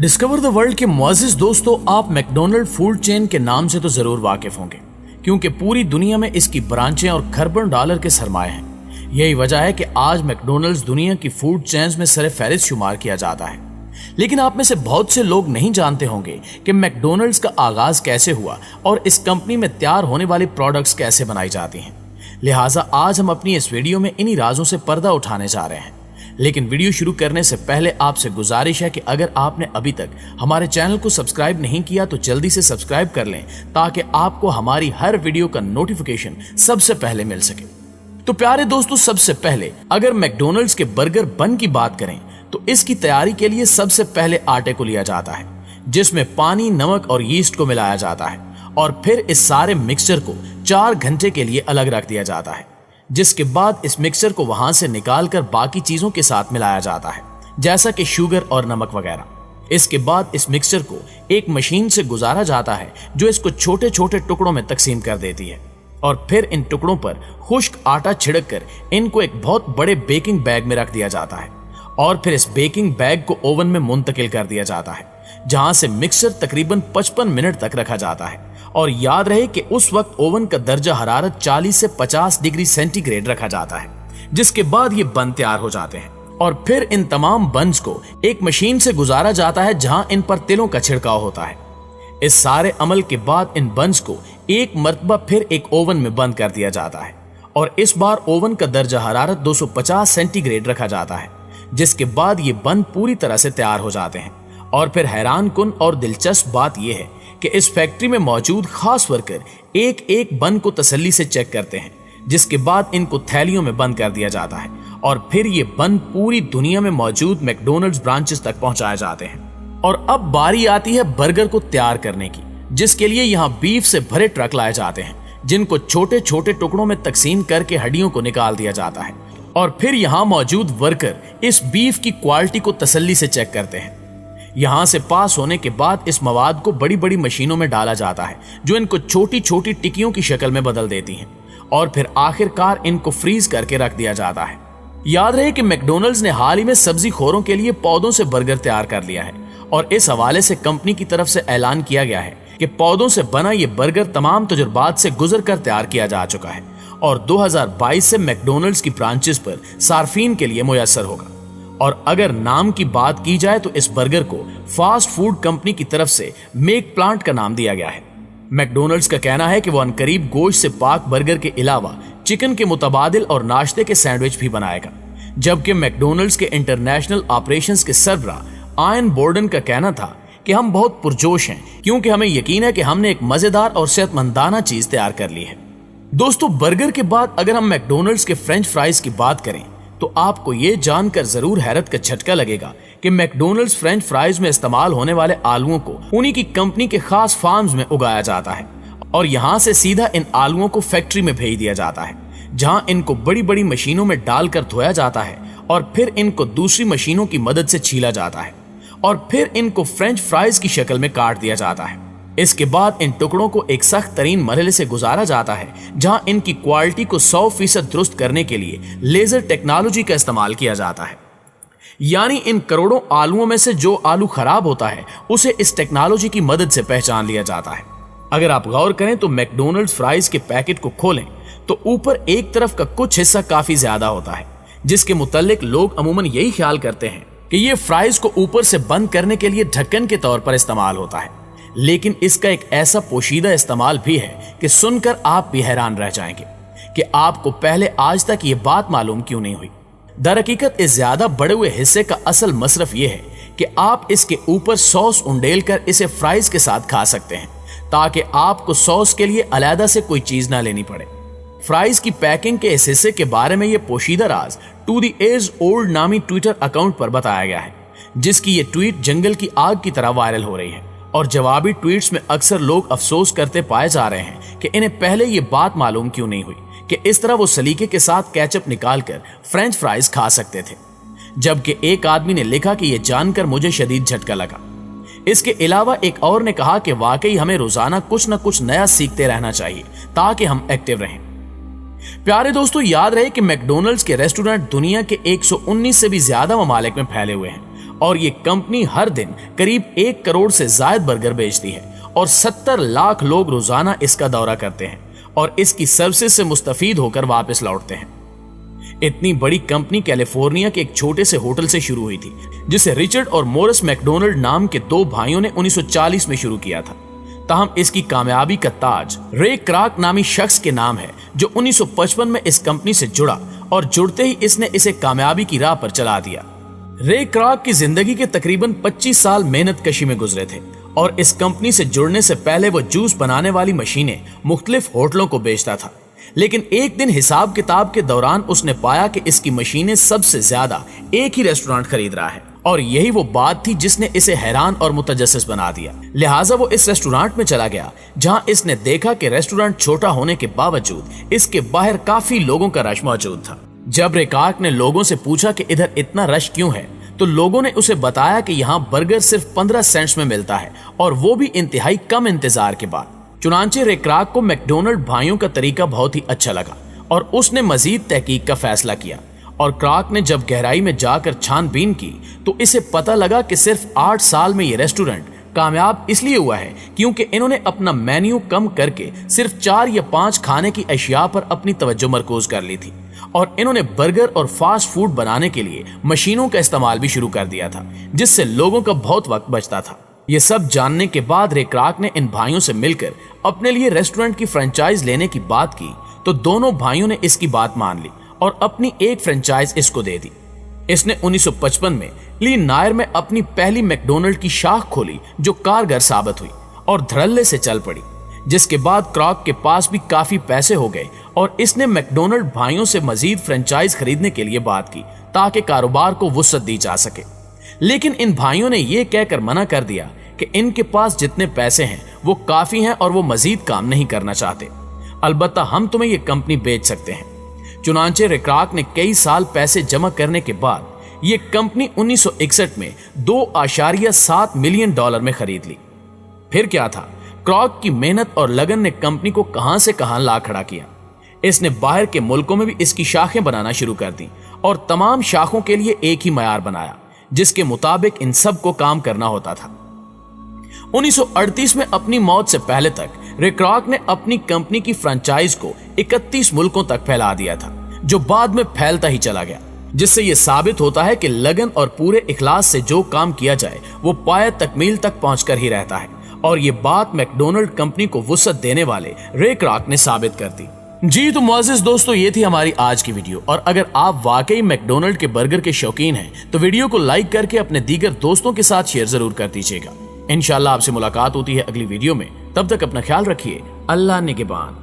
Discover the world के मुअज़्ज़िज़ दोस्तों, आप मैकडोनल्ड फूड चेन के नाम से तो जरूर वाकिफ होंगे, क्योंकि पूरी दुनिया में इसकी ब्रांचें और खरबों डॉलर के सरमाए हैं। यही वजह है कि आज मैकडोनल्ड्स दुनिया की फूड चेन्स में सरे फहरिस्त शुमार किया जाता है। लेकिन आप में से बहुत से लोग नहीं जानते होंगे कि मैकडोनल्ड्स का आगाज कैसे हुआ और इस कंपनी में तैयार होने वाली प्रोडक्ट्स कैसे बनाई जाती हैं। लिहाजा आज हम अपनी इस वीडियो में इन्हीं राजों से पर्दा उठाने जा रहे हैं। लेकिन वीडियो शुरू करने से पहले आपसे गुजारिश है कि अगर आपने अभी तक हमारे चैनल को सब्सक्राइब नहीं किया तो जल्दी से सब्सक्राइब कर लें, ताकि आपको हमारी हर वीडियो का नोटिफिकेशन सबसे पहले मिल सके। तो प्यारे दोस्तों, सबसे पहले अगर मैकडोनल्ड्स के बर्गर बन की बात करें तो इसकी तैयारी के लिए सबसे पहले आटे को लिया जाता है, जिसमें पानी, नमक और यीस्ट को मिलाया जाता है और फिर इस सारे मिक्सचर को 4 घंटे के लिए अलग रख दिया जाता है। जिसके बाद इस मिक्सचर को वहां से निकालकर बाकी चीजों के साथ मिलाया जाता है, जैसा कि शुगर और नमक वगैरह। इसके बाद इस मिक्सचर को एक मशीन से गुजारा जाता है, जो इसको छोटे छोटे टुकड़ों में तकसीम कर देती है और फिर इन टुकड़ों पर खुश्क आटा छिड़क कर इनको एक बहुत बड़े बेकिंग बैग में रख दिया जाता है और फिर इस बेकिंग बैग को ओवन में मुंतकिल कर दिया जाता है, जहां से मिक्सचर तकरीबन 55 मिनट तक रखा जाता है। और याद रहे कि उस वक्त ओवन का दर्जा हरारत 40 से 50 डिग्री सेंटीग्रेड रखा जाता है। जिसके बाद ये बन तैयार हो जाते हैं और फिर इन तमाम बन्स को एक मशीन से गुजारा जाता है, जहां इन पर तिलों का छिड़काव होता है। इस सारे अमल के बाद इन बन्स को एक मर्तबा फिर एक ओवन में बंद कर दिया जाता है और इस बार ओवन का दर्जा हरारत 250 सेंटीग्रेड रखा जाता है। जिसके बाद ये बन पूरी तरह से तैयार हो जाते हैं। और फिर हैरान कुन और दिलचस्प बात यह है कि इस फैक्ट्री में मौजूद खास वर्कर एक एक बन को तसल्ली से चेक करते हैं, जिसके बाद इनको थैलियों में बंद कर दिया जाता है और फिर ये बन पूरी दुनिया में मौजूद मैकडोनल्ड्स ब्रांचेस तक पहुंचाए जाते हैं। और अब बारी आती है बर्गर को तैयार करने की, जिसके लिए यहाँ बीफ से भरे ट्रक लाए जाते हैं, जिनको छोटे छोटे टुकड़ों में तकसीम करके हड्डियों को निकाल दिया जाता है और फिर यहाँ मौजूद वर्कर इस बीफ की क्वालिटी को तसल्ली से चेक करते हैं। यहाँ से पास होने के बाद इस मवाद को बड़ी बड़ी मशीनों में डाला जाता है, जो इनको छोटी छोटी टिक्कियों की शक्ल में बदल देती हैं और फिर आखिरकार इनको फ्रीज करके रख दिया जाता है। याद रहे कि मैकडोनल्ड्स ने हाल ही में सब्जी खोरों के लिए पौधों से बर्गर तैयार कर लिया है और इस हवाले से कंपनी की तरफ से ऐलान किया गया है कि पौधों से बना ये बर्गर तमाम तजुर्बात से गुजर कर तैयार किया जा चुका है और 2022 से मैकडोनल्ड्स की ब्रांचेस पर सार्फिन के लिए मुयस्सर होगा। और अगर नाम की बात की जाए तो इस बर्गर को फास्ट फूड कंपनी की तरफ से मेक प्लांट का नाम दिया गया है। मैकडोनल्ड्स का कहना है कि वो अनकरीब गोश्त से पाक बर्गर के अलावा चिकन के मुतबादिल और नाश्ते के सैंडविच भी बनाएगा। जबकि मैकडोनल्ड्स के इंटरनेशनल ऑपरेशंस के सरबरा आयन बोर्डन का कहना था कि हम बहुत पुरजोश हैं, क्योंकि हमें यकीन है कि हमने एक मजेदार और सेहतमंदाना चीज तैयार कर ली है। दोस्तों, बर्गर के बाद अगर हम मैकडोनल्ड्स के फ्रेंच फ्राइज की बात करें तो आपको ये जानकर जरूर हैरत का झटका लगेगा कि मैकडोनल्ड्स फ्रेंच फ्राइज में इस्तेमाल होने वाले आलूओं को उन्हीं की कंपनी के खास फार्म्स में उगाया जाता है और यहाँ से सीधा इन आलूओं को फैक्ट्री में भेज दिया जाता है, जहाँ इनको बड़ी बड़ी मशीनों में डालकर धोया जाता है और फिर इनको दूसरी मशीनों की मदद से छीला जाता है और फिर इनको फ्रेंच फ्राइज की शक्ल में काट दिया जाता है। इसके बाद इन टुकड़ों को एक सख्त तरीन मरहले से गुजारा जाता है, जहां इनकी क्वालिटी को 100% दुरुस्त करने के लिए लेजर टेक्नोलॉजी का इस्तेमाल किया जाता है। यानी इन करोड़ों आलूओं में से जो आलू खराब होता है उसे इस टेक्नोलॉजी की मदद से पहचान लिया जाता है। अगर आप गौर करें तो मैकडोनल्ड्स फ्राइज के पैकेट को खोलें तो ऊपर एक तरफ का कुछ हिस्सा काफी ज्यादा होता है, जिसके मुतालिक लोग अमूमन यही ख्याल करते हैं कि ये फ्राइज को ऊपर से बंद करने के लिए ढक्कन के तौर पर इस्तेमाल होता है। लेकिन इसका एक ऐसा पोशीदा इस्तेमाल भी है कि सुनकर आप भी हैरान रह जाएंगे कि आपको पहले आज तक ये बात मालूम क्यों नहीं हुई। दरहकीकत इस ज्यादा बड़े हुए हिस्से का असल मसरफ ये है कि आप इसके ऊपर सॉस उंडेल कर इसे फ्राइज के साथ खा सकते हैं, ताकि आपको सॉस के लिए अलहदा से कोई चीज ना लेनी पड़े। फ्राइज की पैकिंग के इस हिस्से के बारे में ये पोशीदा राज टू द एज ओल्ड नामी ट्विटर अकाउंट पर बताया गया है, जिसकी ये ट्वीट जंगल की आग की तरह वायरल हो रही है और जवाबी ट्वीट्स में अक्सर लोग अफसोस करते पाए जा रहे हैं कि इन्हें पहले ये बात मालूम क्यों नहीं हुई कि इस तरह वो सलीके के साथ केचप निकालकर फ्रेंच फ्राइज खा सकते थे। जबकि एक आदमी ने लिखा कि यह जानकर मुझे शदीद झटका लगा। इसके अलावा एक और ने कहा कि वाकई हमें रोजाना कुछ न कुछ नया सीखते रहना चाहिए ताकि हम एक्टिव रहें। प्यारे दोस्तों, याद रहे कि मैकडोनल्ड्स के रेस्टोरेंट दुनिया के 119 से भी ज्यादा ममालिक में फैले हुए हैं और ये कंपनी हर दिन करीब 1 करोड़ से ज्यादा बर्गर बेचती है और 70 लाख लोग रोजाना इसका दौरा करते हैं और इसकी सर्विसेज से मुस्तफीद होकर वापस लौटते हैं। इतनी बड़ी कंपनी कैलिफोर्निया के एक छोटे से होटल से शुरू हुई थी, जिसे रिचर्ड और मॉरिस मैकडोनल्ड नाम के 2 भाइयों ने 1940 में शुरू किया था। ताहम इसकी कामयाबी का ताज रे क्राक नामी शख्स के नाम है, जो 1955 में इस कंपनी से जुड़ा और जुड़ते ही इसने इसे कामयाबी की राह पर चला दिया। रे क्राक की जिंदगी के तकरीबन 25 साल मेहनत कशी में गुजरे थे और इस कंपनी से जुड़ने से पहले वो जूस बनाने वाली मशीनें मुख्तलिफ होटलों को बेचता था। लेकिन एक दिन हिसाब किताब के दौरान उसने पाया कि इसकी मशीनें सबसे ज्यादा एक ही रेस्टोरेंट खरीद रहा है और यही वो बात थी जिसने इसे हैरान और मुतजस्सिस बना दिया। लिहाजा वो इस रेस्टोरेंट में चला गया, जहां इसने देखा कि रेस्टोरेंट छोटा होने के बावजूद इसके बाहर काफी लोगों का रश मौजूद था। जब रे क्राक ने लोगों से पूछा कि इधर इतना रश क्यों है, तो लोगों ने उसे बताया कि यहाँ बर्गर सिर्फ 15 सेंट्स में मिलता है और वो भी इंतहाई कम इंतजार के बाद। चुनांचे रे क्राक को मैकडोनल्ड भाइयों का तरीका बहुत ही अच्छा लगा और उसने मजीद तहकीक का फैसला किया और क्राक ने जब गहराई में जाकर छानबीन की तो इसे पता लगा कि सिर्फ 8 साल में ये रेस्टोरेंट कामयाब इसलिए हुआ है क्योंकि इन्होंने अपना मेन्यू कम करके सिर्फ 4 या 5 खाने की अशिया पर अपनी तवज्जो मरकूज कर ली थी और इन्होंने बर्गर और फास्ट फूड बनाने के लिए मशीनों का इस्तेमाल भी शुरू कर दिया था, जिससे लोगों का बहुत वक्त बचता था। ये सब जानने के बाद रे क्राक ने इन भाइयों से मिलकर अपने लिए रेस्टोरेंट की फ्रेंचाइज लेने की बात की तो दोनों भाइयों ने इसकी बात मान ली और अपनी एक फ्रेंचाइज इसको दे दी। इसने 1955 में ली नायर में अपनी पहली मैकडोनल्ड की शाख खोली, जो कारगर साबित हुई और धड़ल्ले से चल पड़ी, जिसके बाद क्राक के पास भी काफी पैसे हो गए और इसने मैकडोनल्ड भाइयों से मजीद फ्रेंचाइज खरीदने के लिए बात की ताकि कारोबार को वुसअत दी जा सके। लेकिन इन भाइयों ने यह कहकर मना कर दिया कि इनके पास जितने पैसे हैं वो काफी हैं और वो मजीद काम नहीं करना चाहते। अलबत्ता हम तुम्हें ये कंपनी बेच सकते हैं। चुनांचे रे क्राक ने कई साल पैसे जमा करने के बाद ये कंपनी 1961 में $2.7 मिलियन में खरीद ली। फिर क्या था, क्राक की मेहनत और लगन ने कंपनी को कहां से कहां ला खड़ा किया। इसने बाहर के मुल्कों में भी इसकी शाखें बनाना शुरू कर दी और तमाम शाखों के लिए एक ही मयार बनाया, जिसके मुताबिक इन सब को काम करना होता था। 1938 में अपनी मौत से पहले तक रे क्राक ने अपनी कंपनी की फ्रेंचाइज को 31 मुल्कों तक फैला दिया था, जो बाद में फैलता ही चला गया, जिससे यह साबित होता है कि लगन और पूरे इखलास से जो काम किया जाए वो पाए तकमील तक पहुंचकर ही रहता है। और ये बात मैकडोनल्ड कंपनी को वुसअत देने वाले रे क्राक ने साबित कर दी। जी तो मुअज़्ज़िज़ दोस्तों, ये थी हमारी आज की वीडियो और अगर आप वाकई मैकडोनल्ड के बर्गर के शौकीन हैं तो वीडियो को लाइक करके अपने दीगर दोस्तों के साथ शेयर जरूर कर दीजिएगा। इंशाल्लाह आपसे मुलाकात होती है अगली वीडियो में। तब तक अपना ख्याल रखिए। अल्लाह निगहबान।